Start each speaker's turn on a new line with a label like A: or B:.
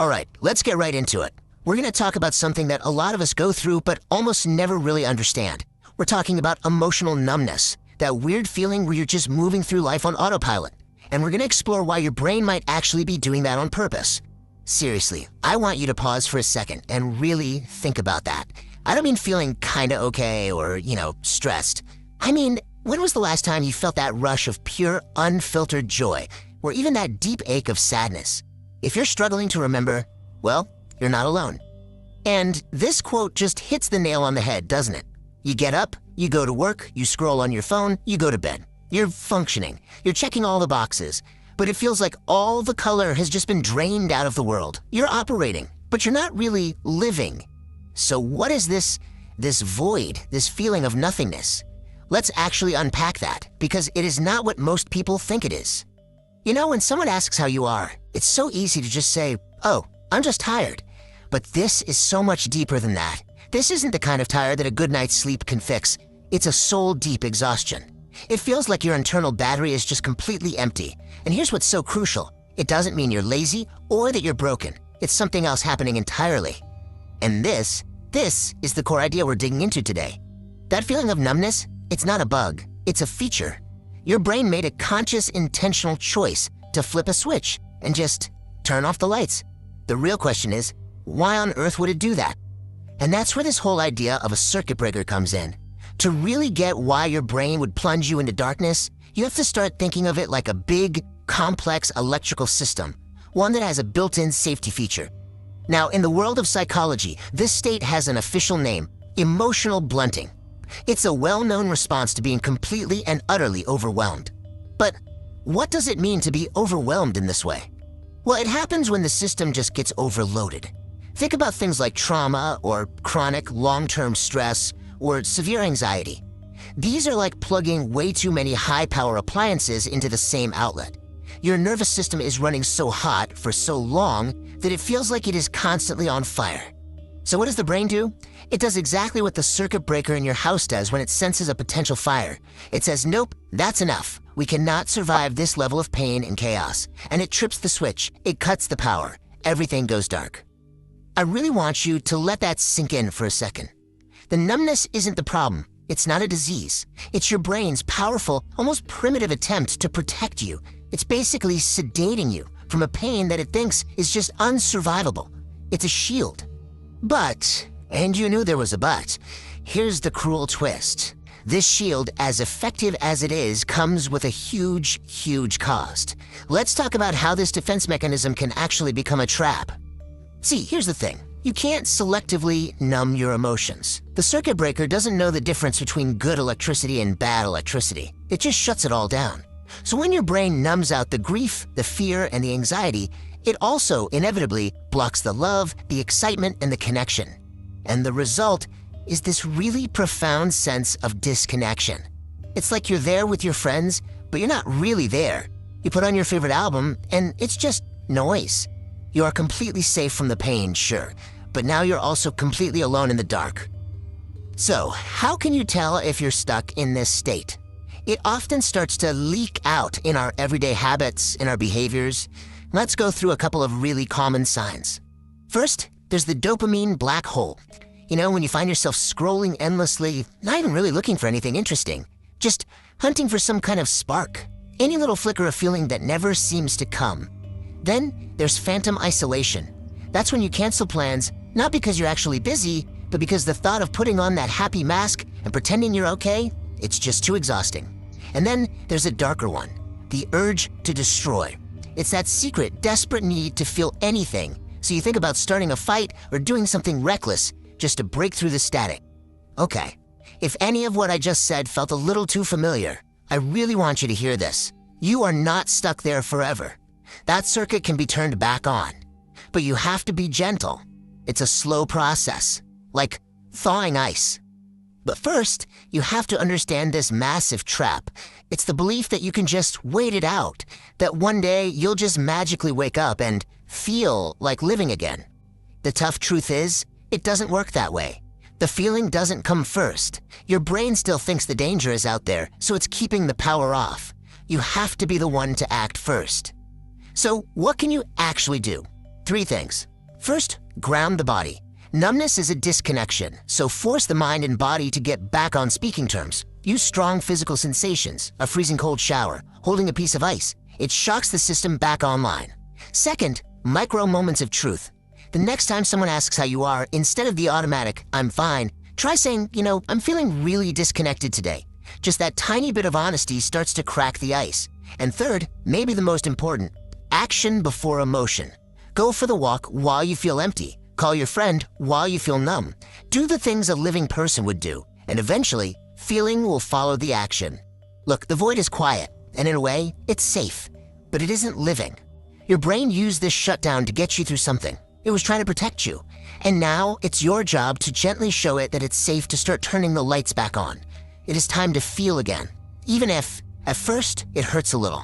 A: All right, let's get right into it. We're going to talk about something that a lot of us go through but almost never really understand. We're talking about emotional numbness, that weird feeling where you're just moving through life on autopilot. And we're going to explore why your brain might actually be doing that on purpose. Seriously, I want you to pause for a second and really think about that. I don't mean feeling kinda okay or, stressed. I mean, when was the last time you felt that rush of pure, unfiltered joy, or even that deep ache of sadness? If you're struggling to remember, well, you're not alone. And this quote just hits the nail on the head, doesn't it? You get up, you go to work, you scroll on your phone, you go to bed. You're functioning, you're checking all the boxes, but it feels like all the color has just been drained out of the world. You're operating, but you're not really living. So what is this void, this feeling of nothingness? Let's actually unpack that, because it is not what most people think it is. When someone asks how you are, it's so easy to just say, "Oh, I'm just tired." But this is so much deeper than that. This isn't the kind of tired that a good night's sleep can fix. It's a soul-deep exhaustion. It feels like your internal battery is just completely empty. And here's what's so crucial. It doesn't mean you're lazy or that you're broken. It's something else happening entirely. And this is the core idea we're digging into today. That feeling of numbness, it's not a bug. It's a feature. Your brain made a conscious, intentional choice to flip a switch and just turn off the lights. The real question is, why on earth would it do that? And that's where this whole idea of a circuit breaker comes in. To really get why your brain would plunge you into darkness, you have to start thinking of it like a big, complex electrical system, one that has a built-in safety feature. Now, in the world of psychology, this state has an official name: emotional blunting. It's a well-known response to being completely and utterly overwhelmed. But what does it mean to be overwhelmed in this way? Well, it happens when the system just gets overloaded. Think about things like trauma or chronic long-term stress or severe anxiety. These are like plugging way too many high-power appliances into the same outlet. Your nervous system is running so hot for so long that it feels like it is constantly on fire. So what does the brain do? It does exactly what the circuit breaker in your house does when it senses a potential fire. It says, "Nope, that's enough. We cannot survive this level of pain and chaos." And it trips the switch. It cuts the power. Everything goes dark. I really want you to let that sink in for a second. The numbness isn't the problem. It's not a disease. It's your brain's powerful, almost primitive attempt to protect you. It's basically sedating you from a pain that it thinks is just unsurvivable. It's a shield. But, and you knew there was a but, here's the cruel twist. This shield, as effective as it is, comes with a huge, huge cost. Let's talk about how this defense mechanism can actually become a trap. See, here's the thing. You can't selectively numb your emotions. The circuit breaker doesn't know the difference between good electricity and bad electricity. It just shuts it all down. So when your brain numbs out the grief, the fear, and the anxiety, it also inevitably blocks the love, the excitement, and the connection. And the result is this really profound sense of disconnection. It's like you're there with your friends, but you're not really there. You put on your favorite album, and it's just noise. You are completely safe from the pain, sure, but now you're also completely alone in the dark. So, how can you tell if you're stuck in this state? It often starts to leak out in our everyday habits, in our behaviors. Let's go through a couple of really common signs. First, there's the dopamine black hole. When you find yourself scrolling endlessly, not even really looking for anything interesting, just hunting for some kind of spark, any little flicker of feeling that never seems to come. Then there's phantom isolation. That's when you cancel plans, not because you're actually busy, but because the thought of putting on that happy mask and pretending you're okay, it's just too exhausting. And then there's a darker one, the urge to destroy. It's that secret, desperate need to feel anything, so you think about starting a fight or doing something reckless just to break through the static. Okay, if any of what I just said felt a little too familiar, I really want you to hear this. You are not stuck there forever. That circuit can be turned back on. But you have to be gentle. It's a slow process, like thawing ice. But first, you have to understand this massive trap. It's the belief that you can just wait it out, that one day you'll just magically wake up and feel like living again. The tough truth is, it doesn't work that way. The feeling doesn't come first. Your brain still thinks the danger is out there, so it's keeping the power off. You have to be the one to act first. So what can you actually do? 3 things. First, ground the body. Numbness is a disconnection, so force the mind and body to get back on speaking terms. Use strong physical sensations, a freezing cold shower, holding a piece of ice. It shocks the system back online. Second, micro moments of truth. The next time someone asks how you are, instead of the automatic, "I'm fine," try saying, "I'm feeling really disconnected today." Just that tiny bit of honesty starts to crack the ice. And third, maybe the most important, action before emotion. Go for the walk while you feel empty. Call your friend while you feel numb. Do the things a living person would do, and eventually, feeling will follow the action. Look, the void is quiet, and in a way, it's safe, but it isn't living. Your brain used this shutdown to get you through something. It was trying to protect you. And now, it's your job to gently show it that it's safe to start turning the lights back on. It is time to feel again, even if, at first, it hurts a little.